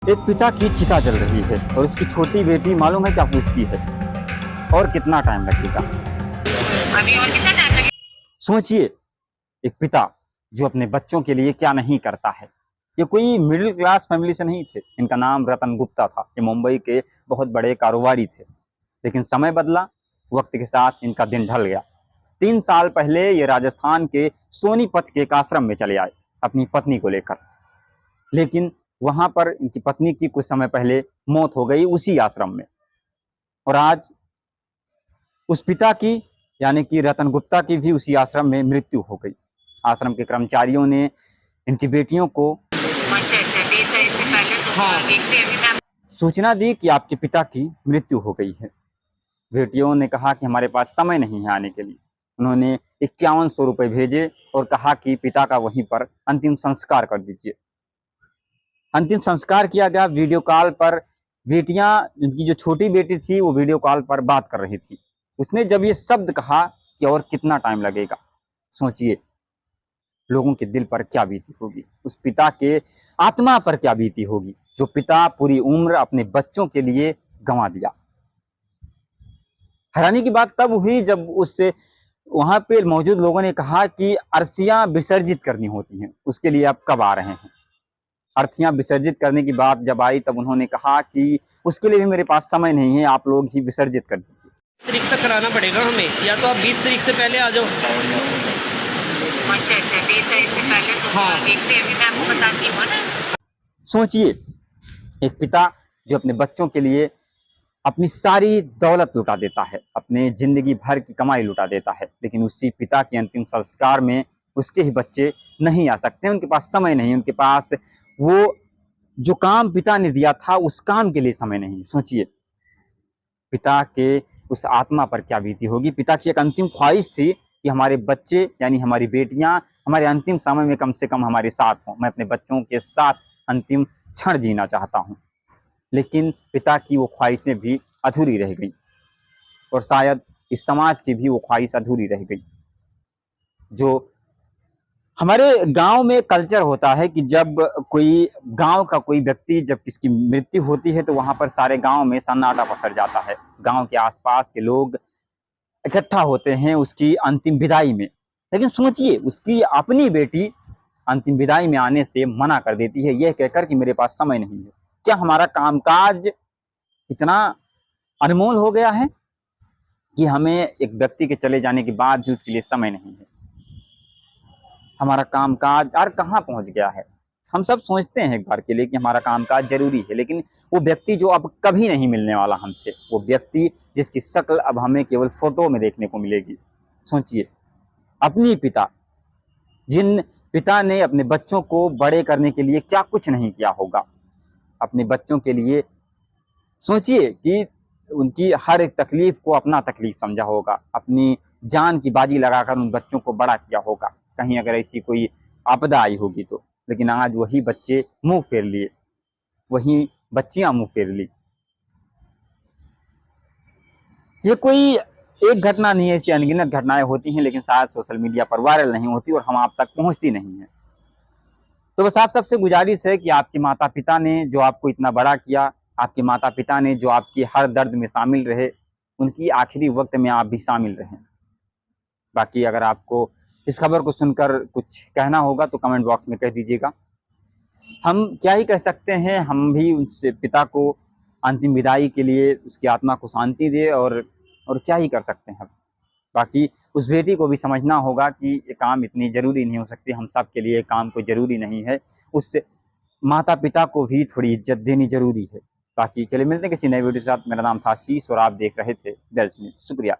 एक पिता की चिता जल रही है और उसकी छोटी बेटी मालूम है क्या पूछती है, और कितना टाइम लगेगा। अभी और कितना टाइम लगेगा? सोचिए, एक पिता जो अपने बच्चों के लिए क्या नहीं करता है। ये कोई मिडिल क्लास फैमिली से नहीं थे। इनका नाम रतन गुप्ता था। ये मुंबई के बहुत बड़े कारोबारी थे। लेकिन समय बदला, वक्त के साथ इनका दिन ढल गया। 3 साल पहले ये राजस्थान के सोनीपत के एक आश्रम में चले आए अपनी पत्नी को लेकर। लेकिन वहां पर इनकी पत्नी की कुछ समय पहले मौत हो गई उसी आश्रम में। और आज उस पिता की, यानी कि रतन गुप्ता की भी उसी आश्रम में मृत्यु हो गई। आश्रम के कर्मचारियों ने इनकी बेटियों को अच्छा 20 तारीख से पहले तो देखते हैं। अभी मैं सूचना दी कि आपके पिता की मृत्यु हो गई है। बेटियों ने कहा कि हमारे पास समय नहीं है आने के लिए। उन्होंने 5100 रुपये भेजे और कहा कि पिता का वहीं पर अंतिम संस्कार कर दीजिए। अंतिम संस्कार किया गया। वीडियो कॉल पर बेटियां, उनकी जो छोटी बेटी थी वो वीडियो कॉल पर बात कर रही थी। उसने जब ये शब्द कहा कि और कितना टाइम लगेगा, सोचिए लोगों के दिल पर क्या बीती होगी, उस पिता के आत्मा पर क्या बीती होगी जो पिता पूरी उम्र अपने बच्चों के लिए गंवा दिया। हैरानी की बात तब हुई जब उससे वहां पे मौजूद लोगों ने कहा कि अर्थियां विसर्जित करनी होती हैं, उसके लिए आप कब आ रहे हैं। अर्थियां विसर्जित करने की बात जब आई तब उन्होंने कहा कि उसके लिए भी मेरे पास समय नहीं है, आप लोग ही विसर्जित कर दीजिए। तारीख तक कराना पड़ेगा हमें, या तो आप 20 तारीख से पहले आ जाओ। अच्छा 20 तारीख से पहले तो देखते हैं। अभी मैं आपको बताती हूँ ना। सोचिए, एक पिता जो अपने बच्चों के लिए अपनी सारी दौलत लुटा देता है, अपने जिंदगी भर की कमाई लुटा देता है, लेकिन उसी पिता के अंतिम संस्कार में उसके ही बच्चे नहीं आ सकते। उनके पास समय नहीं, उनके पास वो जो काम पिता ने दिया था उस काम के लिए समय नहीं। सोचिए पिता के उस आत्मा पर क्या बीती होगी। पिता की एक अंतिम ख्वाहिश थी कि हमारे बच्चे, यानी हमारी बेटियां हमारे अंतिम समय में कम से कम हमारे साथ हों। मैं अपने बच्चों के साथ अंतिम क्षण जीना चाहता हूं। लेकिन पिता की वो ख्वाहिशें भी अधूरी रह गई और शायद इस समाज की भी वो ख्वाहिश अधूरी रह गई। जो हमारे गांव में कल्चर होता है कि जब कोई गांव का कोई व्यक्ति, जब किसकी मृत्यु होती है तो वहां पर सारे गांव में सन्नाटा पसर जाता है। गांव के आसपास के लोग इकट्ठा होते हैं उसकी अंतिम विदाई में। लेकिन सोचिए, उसकी अपनी बेटी अंतिम विदाई में आने से मना कर देती है, यह कहकर कि मेरे पास समय नहीं है। क्या हमारा कामकाज इतना अनमोल हो गया है कि हमें एक व्यक्ति के चले जाने के बाद भी उसके लिए समय नहीं है। हमारा कामकाज यार कहाँ पहुंच गया है। हम सब सोचते हैं एक बार के लिए कि हमारा कामकाज जरूरी है, लेकिन वो व्यक्ति जो अब कभी नहीं मिलने वाला हमसे, वो व्यक्ति जिसकी शक्ल अब हमें केवल फोटो में देखने को मिलेगी। सोचिए, अपनी पिता, जिन पिता ने अपने बच्चों को बड़े करने के लिए क्या कुछ नहीं किया होगा, अपने बच्चों के लिए सोचिए कि उनकी हर एक तकलीफ को अपना तकलीफ समझा होगा, अपनी जान की बाजी लगाकर उन बच्चों को बड़ा किया होगा, कहीं अगर ऐसी कोई आपदा आई होगी तो। लेकिन आज वही बच्चे मुंह फेर लिए, वही बच्चियां मुंह फेर ली। ये कोई एक घटना नहीं है, ऐसी अनगिनत घटनाएं होती हैं, लेकिन शायद सोशल मीडिया पर वायरल नहीं होती और हम आप तक पहुंचती नहीं है। तो बस आप सबसे गुजारिश है कि आपके माता पिता ने जो आपको इतना बड़ा किया, आपके माता पिता ने जो आपकी हर दर्द में शामिल रहे, उनकी आखिरी वक्त में आप भी शामिल रहें। बाकी अगर आपको इस खबर को सुनकर कुछ कहना होगा तो कमेंट बॉक्स में कह दीजिएगा। हम क्या ही कह सकते हैं, हम भी उनसे पिता को अंतिम विदाई के लिए उसकी आत्मा को शांति दे, और क्या ही कर सकते हैं। बाकी उस बेटी को भी समझना होगा कि ये काम इतनी जरूरी नहीं हो सकती। हम सब के लिए काम कोई जरूरी नहीं है। उस माता पिता को भी थोड़ी इज्जत देनी जरूरी है। बाकी चलिए मिलते हैं किसी नए वीडियो के साथ। मेरा नाम था आशीष और आप देख रहे थे डेल्स न्यूज़। शुक्रिया।